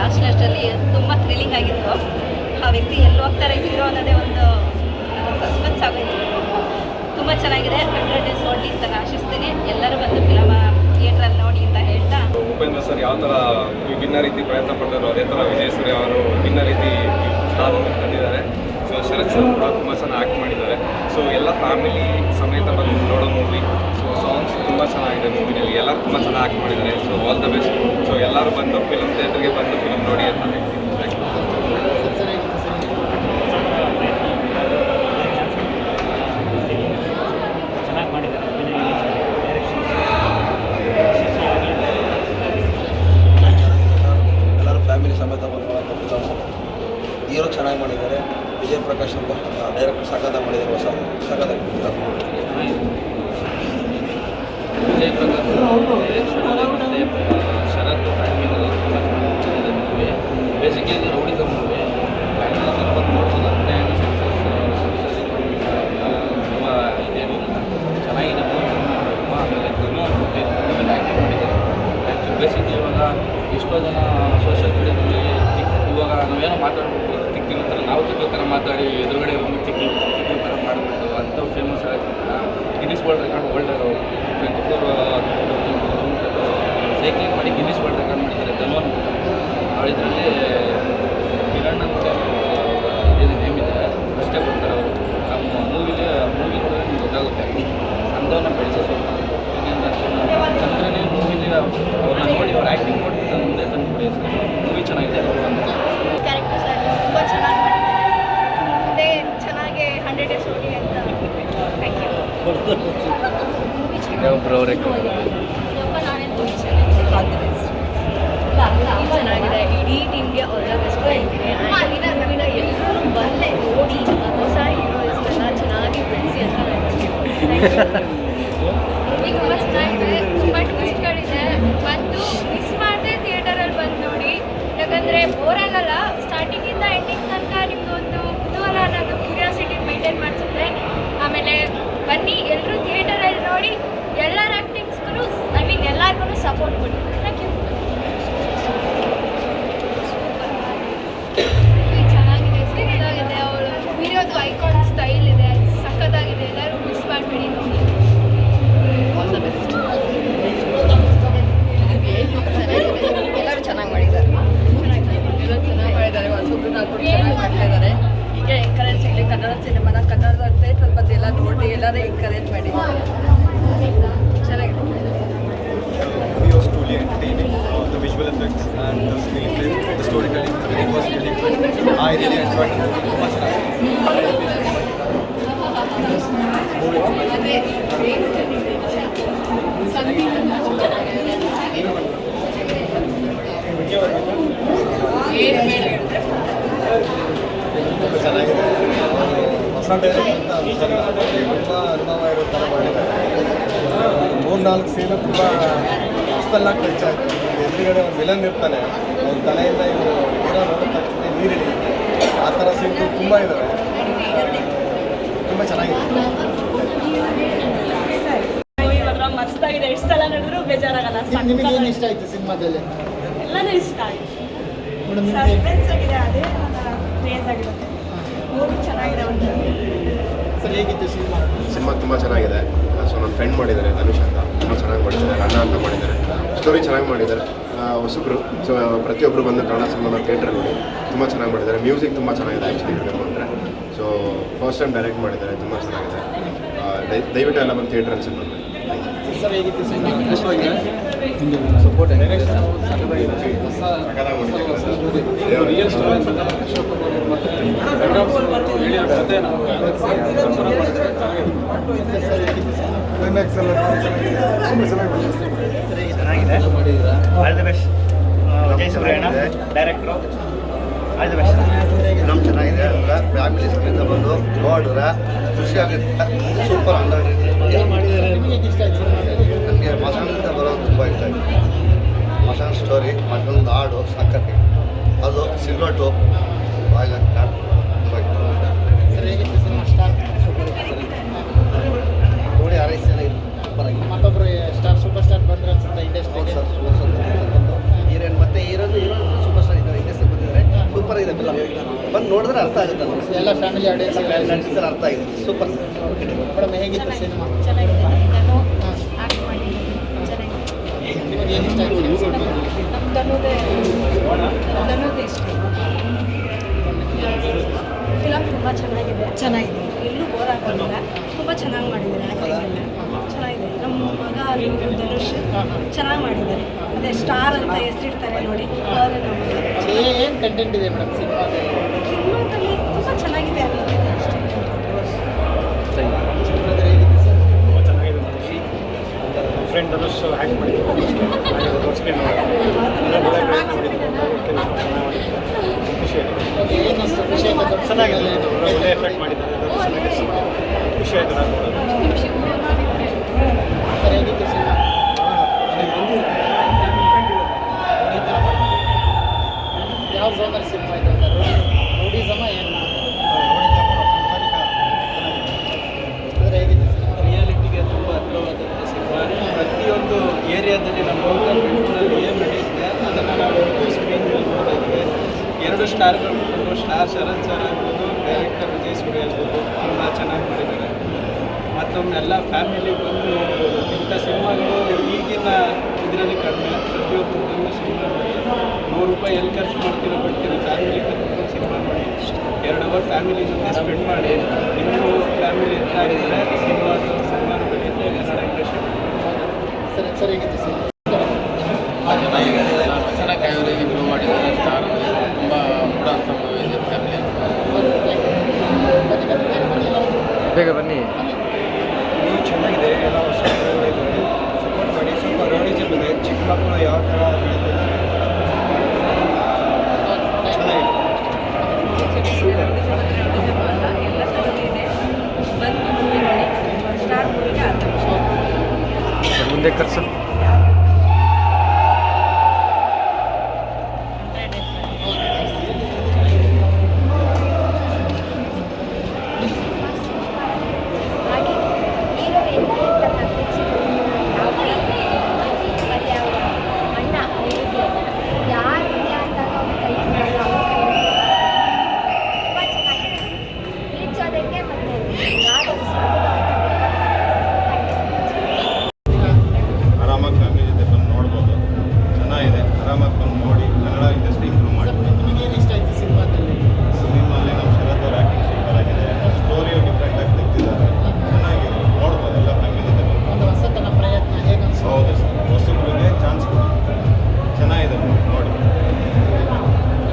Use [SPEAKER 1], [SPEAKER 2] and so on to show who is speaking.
[SPEAKER 1] ಲಾಸ್ಟಲ್ಲಿ ತುಂಬ ಥ್ರಿಲ್ಲಿಂಗ್ ಆಗಿತ್ತು. ಆ ವ್ಯಕ್ತಿ ಎಲ್ಲಿ ಹೋಗ್ತಾರೆ ಹೀರೋ ಅನ್ನೋದೇ ಒಂದು ಸಸ್ಪೆನ್ಸ್ ಆಗೋಯ್ತು. ತುಂಬ ಚೆನ್ನಾಗಿದೆ. 100 ಡೇಸ್ ನೋಡಲಿ ಅಂತ ಆಶಿಸ್ತೀನಿ. ಎಲ್ಲರೂ ಬಂದು ಫಿಲಮ ಥಿಯೇಟ್ರಲ್ಲಿ ನೋಡಿ ಅಂತ ಹೇಳ್ತಾ,
[SPEAKER 2] ಉಪೇಂದ್ರ ಸರ್ ಯಾವ ಥರ ವಿಭಿನ್ನ ರೀತಿ ಪ್ರಯತ್ನ ಪಡ್ತಾರೋ ಅದೇ ಥರ ವಿಜಯ್ ಸೂರ್ಯ ಅವರು ವಿಭಿನ್ನ ರೀತಿ ಸ್ಟಾರ್ ತಂದಿದ್ದಾರೆ. ಸೊ ಶರತ್ ಸರ್ ಕೂಡ ತುಂಬ ಚೆನ್ನಾಗಿ ಆ್ಯಕ್ಟ್ ಮಾಡಿದ್ದಾರೆ. ಸೊ ಎಲ್ಲ ಫ್ಯಾಮಿಲಿ ಸಮೇತ ಬಂದು ನೋಡೋ ಮೂವಿ. ಸೊ ಸಾಂಗ್ಸ್ ತುಂಬ ಚೆನ್ನಾಗಿದೆ ಮೂವಿನಲ್ಲಿ, ಎಲ್ಲರೂ ತುಂಬ ಚೆನ್ನಾಗಿ ಆ್ಯಕ್ಟ್ ಮಾಡಿದ್ದಾರೆ. So all the best. So ಎಲ್ಲರೂ ಬಂದು ಫಿಲಮ್ ಥಿಯೇಟ್ರಿಗೆ ಬಂದು ಫಿಲಮ್ ನೋಡಿ ಅಂತ ಹೇಳ್ತೀನಿ.
[SPEAKER 3] ಫ್ಯಾಮಿಲಿ ಸಮೇತ ಬಂದುವಂಥ ಫಿಲಮು. ಹೀರೋ ಚೆನ್ನಾಗಿ ಮಾಡಿದ್ದಾರೆ. ವಿಜಯ್ ಪ್ರಕಾಶ್ ಅಂತ ಡೈರೆಕ್ಟರ್ ಸಖತ್ತಾಗಿ ಮಾಡಿದ್ದಾರೆ. ಹೊಸ ಸಖತ್ತಾಗಿ
[SPEAKER 4] ವಿಜಯ್ ಪ್ರಕಾಶ್ ಶರತ್ ಮೂವಿ ಬೇಸಿಕಲಿ ರೌಡಿಸಮ್ ಮೂವಿ ಬಂದು ನೋಡ್ಬೋದು. ತುಂಬ ಇದೇನು ಚೆನ್ನಾಗಿದೆ ಮೂವಿ. ಆಮೇಲೆ ಆ್ಯಕ್ಟಿಂಗ್ ಮಾಡಿದ್ದಾರೆ. ಆ್ಯಕ್ಚುಲಿ ಬೇಸಿಕಲಿ ಇವಾಗ ಎಷ್ಟೋ ಜನ ಸೋಷಿಯಲ್ ಮೀಡಿಯಾದಲ್ಲಿ ಇವಾಗ ನಾವೇನೋ ಮಾತಾಡ್ಬೇಕು ತಿಕ್ಕಿನ ಥರ ನಾವು ತಿಕ್ಕೋ ಥರ ಮಾತಾಡಿ ಎದುರುಗಡೆ ತಿಕ್ಕೋ ಥರ ಮಾಡಬೇಕು ಅಂತ ಫೇಮಸ್ ಆಗೋದ್ರಿಂದ Guinness world record holder 24 cycling ಮಾಡಿ ಗಿನ್ನಿಸ್ ವರ್ಲ್ಡ್ ರೆಕಾರ್ಡ್ ಮಾಡಿದ್ದಾರೆ. ಧನ್ವನ್ ಇದರಲ್ಲಿ ಕಿರಣ್ ಅಂತ ಏನು ನೇಮ್ ಇದೆ ಅಷ್ಟೇ ಬರ್ತಾರೆ ಅವರು. ನಮ್ಮ ಮೂವಿ ನೋಡಿದ್ರೆ ನಿಮ್ಗೆ ಗೊತ್ತಾಗುತ್ತೆ ಅಂಥವನ್ನ ಬೆಳೆಸೋ ಸ್ವಲ್ಪ ಚಂದ್ರನೇ ಮೂವಿಲಿ ಅವ್ರನ್ನ ನೋಡಿ ಅವ್ರ ಆ್ಯಕ್ಟಿಂಗ್ ನೋಡಿ ಮುಂದೆ ತಂದು ಕೊಡಿ ಸರ್. ಮೂವಿ ಚೆನ್ನಾಗಿದೆ.
[SPEAKER 1] ಕ್ಯಾರೆಕ್ಟರ್ಸ್ ತುಂಬ ಚೆನ್ನಾಗಿ ಮಾಡಿದ್ದಾರೆ. ಮುಂದೆ ಚೆನ್ನಾಗಿ 100 ಡೇಸ್ ನೋಡಿ ಅಂತ. Thank you. ಮೂವಿ ಚೆನ್ನಾಗಿದೆ. ಇಡೀ ಟೀಮ್ಗೆ ಆಲ್ ದ ಬೆಸ್ಟ್ ಹೇಳ್ತೀನಿ. ಮೂವಿನ ಎಲ್ಲರೂ ಬಂದೆ ನೋಡಿ ಹೊಸ ಹೀರೋಯಿಸ್ನೆಲ್ಲ ಚೆನ್ನಾಗಿ ಬೆಳೆಸಿ ಅಂತ ಈಗ ತುಂಬ ಚೆನ್ನಾಗಿದೆ. ತುಂಬ ಟ್ವಿಸ್ಟ್ಗಳಿದೆ. ಬಂದು ಮಿಸ್ ಮಾಡದೆ ಥಿಯೇಟರಲ್ಲಿ ಬಂದು ನೋಡಿ. ಯಾಕಂದರೆ ಬೋರ್ ಆಗಲ್ಲ. ಸ್ಟಾರ್ಟಿಂಗಿಂದ ಎಂಡಿಂಗ್ ತನಕ ನಿಮ್ಮದೊಂದು ಕುತೂಹಲ ಅನ್ನೋದು ಕ್ಯೂರಿಯಾಸಿಟಿ ಮೇಂಟೈನ್ ಮಾಡಿಸುತ್ತೆ. ಆಮೇಲೆ ಬನ್ನಿ ಎಲ್ಲರೂ ಥಿಯೇಟರಲ್ಲಿ ನೋಡಿ. ಎಲ್ಲರ ಆ್ಯಕ್ಟಿಂಗ್ಸ್ಗೂ ಎಲ್ಲರಿಗೂ ಸಪೋರ್ಟ್ ಕೊಡಿ. Thank you. ಚೆನ್ನಾಗಿದೆ, ಸಕ್ಕತ್ತಾಗಿದೆ. ಅವಳು ವಿಡಿಯೋದು ಐಕಾನ್ ಸ್ಟೈಲ್ ಇದೆ, ಸಕ್ಕತ್ತಾಗಿದೆ. ಎಲ್ಲರೂ ಮಿಸ್ ಮಾಡಬೇಡಿ ನೋಡಿ. All the best. ಎಲ್ಲರೂ ಚೆನ್ನಾಗಿ ಮಾಡಿದ್ದಾರೆ. ಎಲ್ಲರೂ ಚೆನ್ನಾಗಿ ಮಾಡಿದ್ದಾರೆ. ಹೊಸೊಬ್ಬರು ಹಾಕೊಂಡು ಚೆನ್ನಾಗಿ ಮಾಡ್ತಾ ಇದ್ದಾರೆ. ಹೀಗೆ ಎಂಕರೇಜ್ ಸಿಗಲಿ. ಕನ್ನಡ ಸಿನಿಮಾನ ಕನ್ನಡದ ಥಿಯೇಟ್ರಲ್ಲಿ ಬಂದು ಎಲ್ಲ ನೋಡಿ ಎಲ್ಲರೂ ಎಂಕರೇಜ್ ಮಾಡಿದ್ದಾರೆ. ಚೆನ್ನಾಗಿದೆ.
[SPEAKER 2] It was truly entertaining. The visual effects and the screenplay, the storytelling, everything was really good. I really enjoyed the movie. Much ಚೆನ್ನಾಗಿದೆ. ಹೊಸ ಡೈರೆಕ್ಟ್ ಅಂತ ತುಂಬ ಅನುಭವ ಇರೋ ಥರ ಮಾಡಿದ್ದಾರೆ. 3-4 ಸೀನು ತುಂಬ ಹೊಸದಲ್ಲಾಗಿ ಟಚ್ ಆಗ್ತದೆ. ಎದುರುಗಡೆ ಒಂದು ವಿಲನ್ ಇರ್ತಾನೆ, ಅವ್ನ ತಲೆಯಿಂದ ಇವರು ಹೀರೋ ನೋಡೋ ತಕ್ಷಣ ನೀರಿಡಿ ಆ ಥರ ಸೀನ್ಗಳು ತುಂಬ ಇದ್ದಾವೆ. ತುಂಬ ಚೆನ್ನಾಗಿದೆ.
[SPEAKER 1] ಇವಾಗ ಮಸ್ತಾಗಿದೆ. ಎಷ್ಟು ಸಲ ನೋಡಿದ್ರು ಬೇಜಾರಾಗಲ್ಲ.
[SPEAKER 5] ನಿಮಗೆ ಏನು ಇಷ್ಟ ಆಯಿತು ಸಿನಿಮಾದಲ್ಲಿ?
[SPEAKER 1] ಎಲ್ಲನೂ ಇಷ್ಟ ಆಯಿತು.
[SPEAKER 5] ಮೇಡಮ್
[SPEAKER 1] ಸಸ್ಪೆನ್ಸ್ ಆಗಿದೆ, ಅದೇ ಕ್ರೇಜ್ ಆಗಿರುತ್ತೆ. ಮೂವಿ ಚೆನ್ನಾಗಿದೆ. ಒಂದು
[SPEAKER 5] ಸರ್ ಹೇಗಿತ್ತು ಸಿನಿಮಾ?
[SPEAKER 6] ಸಿನಿಮಾ ತುಂಬ ಚೆನ್ನಾಗಿದೆ. ಸೊ ನನ್ನ ಫ್ರೆಂಡ್ ಮಾಡಿದ್ದಾರೆ ಧನುಷ್ ಅಂತ, ತುಂಬ ಚೆನ್ನಾಗಿ ಮಾಡಿದ್ದಾರೆ. ಅಣ್ಣ ಅಂತ ಮಾಡಿದ್ದಾರೆ. ಸ್ಟೋರಿ ಚೆನ್ನಾಗಿ ಮಾಡಿದ್ದಾರೆ. ಹೊಸಬ್ರು. ಸೊ ಪ್ರತಿಯೊಬ್ಬರು ಬಂದು ಕನ್ನಡ ಸಿನಿಮಾನ ಥಿಯೇಟ್ರ್ ನೋಡಿ ತುಂಬ ಚೆನ್ನಾಗಿ ಮಾಡಿದ್ದಾರೆ. ಮ್ಯೂಸಿಕ್ ತುಂಬ ಚೆನ್ನಾಗಿದೆ ಆ್ಯಕ್ಚುಲಿ ಹೇಳಬೇಕು ಅಂದರೆ. ಸೊ ಫಸ್ಟ್ ಟೈಮ್ ಡೈರೆಕ್ಟ್ ಮಾಡಿದ್ದಾರೆ. ತುಂಬ ಚೆನ್ನಾಗಿದೆ. ದಯವಿಟ್ಟು ಎಲ್ಲ ಬಂದು ಥಿಯೇಟ್ರಲ್ಲಿ ಸಿನಿಮಾ ನೋಡಿ.
[SPEAKER 5] ಸರ್ ಹೇಗಿತ್ತು ಸಿನಿಮಾ?
[SPEAKER 2] ಸಪೋರ್ಟ್
[SPEAKER 7] ಚೆನ್ನಾಗಿದೆ. All the best. Vijay Suryanna director. All the best.
[SPEAKER 3] ನಮ್ಮ ಚೆನ್ನಾಗಿದೆ. ಫ್ಯಾಮಿಲಿ ಸಮೇತ ಬಂದು ನೋಡಿದ್ರೆ ಖುಷಿ ಆಗುತ್ತೆ. ಸೂಪರ್ ಅಂಡರ್
[SPEAKER 5] ಮಾಡಿದ್ದಾರೆ. ನಿಮಗೆ ಇಷ್ಟ ಆಯ್ತು?
[SPEAKER 3] ನನಗೆ ಮಸಾಲಿಂದ ಬರೋದು ತುಂಬ ಇಷ್ಟ ಆಯಿತು. ಮಸಾಲ ಸ್ಟೋರಿ, ಮತ್ತೊಂದು ಹಾಡು ಸಕ್ಕತ್ತೆ. ಅದು ಸಿಲ್ವರ್ಟು ಬಾಯ್ಲಂತ ತುಂಬ ಇಷ್ಟ.
[SPEAKER 5] ಸರ್ ಹೇಗಿತ್ತು ಸಿನಿಮಾ? ಸ್ಟಾರ್
[SPEAKER 3] ನೋಡಿ ಆರೈಸಲ್ಲ ಇದು ಸೂಪರಾಗಿ.
[SPEAKER 5] ಮತ್ತೊಬ್ಬರು ಸ್ಟಾರ್ ಸೂಪರ್ ಸ್ಟಾರ್ ಬಂದ್ರೆ ಅನ್ಸುತ್ತೆ ಇಂಡಸ್ಟ್ರಿಗೆ.
[SPEAKER 3] ಹೀರೋಯಿನ್ ಮತ್ತೆ ಹೀರೋ ಸೂಪರ್ ಸ್ಟಾರ್ ಇದ್ದಾರೆ. ನೋಡಿದ್ರೆ ಅರ್ಥ ಆಗುತ್ತೆ ನಮ್ಗೆ.
[SPEAKER 5] ಎಲ್ಲ ಫ್ಯಾಮಿಲಿ ಆಡಿಯನ್ಸ್
[SPEAKER 3] ಸರ್ ಅರ್ಥ ಆಗಿದೆ ಸೂಪರ್ ಸರ್.
[SPEAKER 5] ಮೇಡಮ್ ಹೇಗಿತ್ತು ಸಿನಿಮಾ
[SPEAKER 1] ಚೆನ್ನಾಗಿದೆ ನಾನು ಆಕ್ಟ್ ಮಾಡಿದ್ದೀನಿ ಚೆನ್ನಾಗಿದೆ
[SPEAKER 5] ನಿಮಗೆ ಏನು ಇಷ್ಟ ಆಯ್ತು
[SPEAKER 1] ನಮ್ಮ ಧನುದ್ ಇಷ್ಟ ಫಿಲಮ್ ತುಂಬ ಚೆನ್ನಾಗಿದೆ ಎಲ್ಲೂ ಬೋರ್ ಆಗೋದಿಲ್ಲ ತುಂಬ ಚೆನ್ನಾಗಿ ಮಾಡಿದ್ದಾರೆ ಆ್ಯಕ್ಟಿಂಗ್ ಎಲ್ಲ ಚೆನ್ನಾಗಿದೆ ನಮ್ಮ ಮಗ ಅಲ್ಲಿ ಧನುಷ್ ಚೆನ್ನಾಗಿ ಮಾಡಿದ್ದಾರೆ ಅದೇ ಸ್ಟಾರ್ ಅಂತ ಹೆಸರಿಡ್ತಾರೆ ನೋಡಿ ಅವರೇ ನಮ್ಮ
[SPEAKER 5] ಏನು ಕಂಟೆಂಟ್ ಇದೆ ಮೇಡಮ್ ಸಿನಿಮಾದಲ್ಲಿ
[SPEAKER 1] ಸಿನಿಮಾದಲ್ಲಿ ತುಂಬ ಚೆನ್ನಾಗಿದೆ ಅನ್ನೋದಿದೆ ಅಷ್ಟೇ
[SPEAKER 5] ಚಿತ್ರದಲ್ಲಿ ಹೇಗಿತ್ತು ಸರ್
[SPEAKER 8] ತುಂಬ ಚೆನ್ನಾಗಿದೆ ಮನುಷ್ಯ ಫ್ರೆಂಡ್ ಧನುಷ್ ಹ್ಯಾಕ್ ಮಾಡಿದ್ರು ಖುಷಿ ಆಗಿದೆ
[SPEAKER 5] ಏನು ಅಷ್ಟು ಖುಷಿ ಆಯ್ತು ದೊಡ್ಡ
[SPEAKER 8] ಚೆನ್ನಾಗಿದೆ ಒಳ್ಳೆ ಎಫೆಕ್ಟ್ ಮಾಡಿದ್ದಾರೆ ಖುಷಿ ಆಯಿತು ನಾನು ನೋಡೋದು
[SPEAKER 5] ಸರ್ ಹೇಗಿತ್ತು ಸಿನಿಮಾ ಯಾವ ಝೋನಲ್ಲಿ ಸಿನಿಮಾ ಆಯ್ತು ಅಂತ ರೌಡಿಸಮ ಏನು ಅಂದರೆ ಹೇಗಿತ್ತು ಸಿನಿಮಾ
[SPEAKER 9] ರಿಯಾಲಿಟಿಗೆ ತುಂಬ ಹತ್ತಿರವಾದಂಥ ಸಿನಿಮಾ ಪ್ರತಿಯೊಂದು ಏರಿಯಾದಲ್ಲಿ ನಮ್ಮ ಲೋಕಲ್ ಬೆಂಗಳೂರಲ್ಲಿ ಏನು ನಡೆಯುತ್ತೆ ಅದನ್ನು ನಾವು ಸ್ಕ್ರೀನ್ ಮೇಲೆ ನೋಡ್ತಾ ಇದ್ದೀವಿ 2 ಸ್ಟಾರ್ಗಳು ಕೊಟ್ಟರು ಸ್ಟಾರ್ ಶರತ್ ಸರ್ ಆಗ್ಬೋದು ಡೈರೆಕ್ಟರ್ ವಿಜಯ್ ಸೂರ್ಯ ಆಗ್ಬೋದು ತುಂಬ ಚೆನ್ನಾಗಿ ಮಾಡಿದ್ದಾರೆ ಮತ್ತೊಮ್ಮೆ ಎಲ್ಲ ಫ್ಯಾಮಿಲಿ ಬಂದು ನೋಡ್ಬೋದು ಇಂಥ ಸಿನಿಮಾಗಳು ಈಗಿನ ಇದರಲ್ಲಿ ಕಡಿಮೆ ಪ್ರತಿಯೊಬ್ಬರು ಸಿನಿಮಾ ನೋಡಿ ₹100 ಎಲ್ಲಿ ಖರ್ಚು ಮಾಡ್ತೀರೋ ಬಿಡ್ತೀರೋ ಫ್ಯಾಮಿಲಿ ಕರ್ಕೊಂಡು ಸಿನಿಮಾ ಮಾಡಿ 2 ಅವರ್ ಫ್ಯಾಮಿಲಿ ಜೊತೆ ಸ್ಪೆಂಡ್ ಮಾಡಿ ಇನ್ನೂ ಫ್ಯಾಮಿಲಿ ಇದ್ದಾಗಿದ್ರೆ ಸಿನಿಮಾ ಬೆಳೆಯುತ್ತೆ ಕನ್ನಡ ಇಂಡಸ್ಟ್ರಿ
[SPEAKER 5] ಸರ್ ಹೇಗಿತ್ತು ಸಿನಿಮಾ
[SPEAKER 4] ಚೆನ್ನಾಗಿ ಕ್ಯಾಮ್ರಾಗಿ ಗ್ರೋ ಮಾಡಿದ್ದಾರೆ ಸ್ಟಾರ್ ತುಂಬ ಕೂಡ ಅಂತ ಇದೆ ಫ್ಯಾಮಿಲಿ ಬೇಗ ಬನ್ನಿ
[SPEAKER 2] ಇದು ಚೆನ್ನಾಗಿದೆ ಎಲ್ಲ ಹೊಸ ಸಪೋರ್ಟ್ ಮಾಡಿ ಸ್ವಲ್ಪ ರೌಡಿಸಮ್ ಇದೆ ಚಿಕ್ಕ ಮಕ್ಕಳು ಯಾವ ಥರ
[SPEAKER 1] ಎಲ್ಲ ಚೆನ್ನಾಗಿದೆ ಬಂದು ಮೂವಿ ನೋಡಿ ಸ್ಟಾರ್ ಮೂವಿಗೆ
[SPEAKER 4] ಮುಂದೆ ಕರ್ಸು